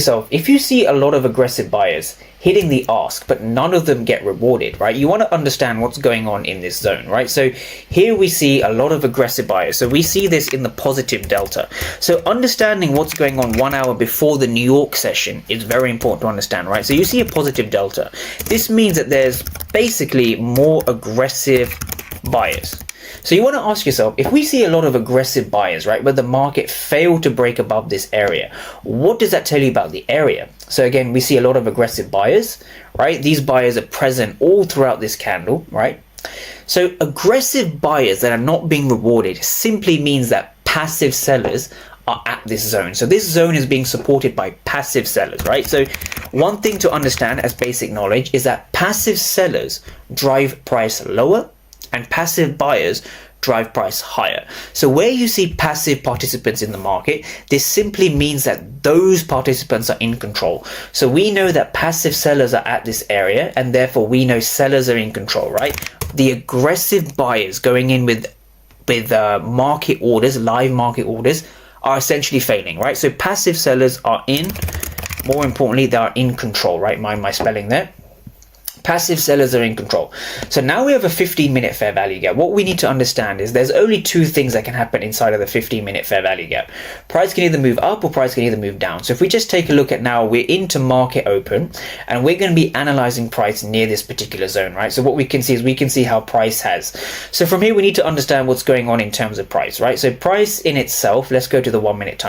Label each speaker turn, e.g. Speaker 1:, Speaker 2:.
Speaker 1: yourself, if you see a lot of aggressive buyers hitting the ask, but none of them get rewarded, right? You want to understand what's going on in this zone, right? So here we see a lot of aggressive buyers. So we see this in the positive delta. So understanding what's going on 1 hour before the New York session is very important to understand, right? So you see a positive delta. This means that there's basically more aggressive buyers. So you want to ask yourself, if we see a lot of aggressive buyers, right, but the market failed to break above this area, what does that tell you about the area? So again, we see a lot of aggressive buyers, right? These buyers are present all throughout this candle, right? So aggressive buyers that are not being rewarded simply means that passive sellers are at this zone. So this zone is being supported by passive sellers, right? So one thing to understand as basic knowledge is that passive sellers drive price lower and passive buyers drive price higher. So where you see passive participants in the market, this simply means that those participants are in control. So we know that passive sellers are at this area, and therefore we know sellers are in control, right? The aggressive buyers going in with market orders, live market orders, are essentially failing, right? So passive sellers are in, more importantly, they are in control, right? Mind my spelling there. Passive sellers are in control. So now we have a 15-minute fair value gap. What we need to understand is there's only two things that can happen inside of the 15-minute fair value gap. Price can either move up or price can either move down. So if we just take a look at now, we're into market open and we're going to be analyzing price near this particular zone, right? So what we can see is we can see how price has. So from here, we need to understand what's going on in terms of price, right? So price in itself, let's go to the 1 minute time.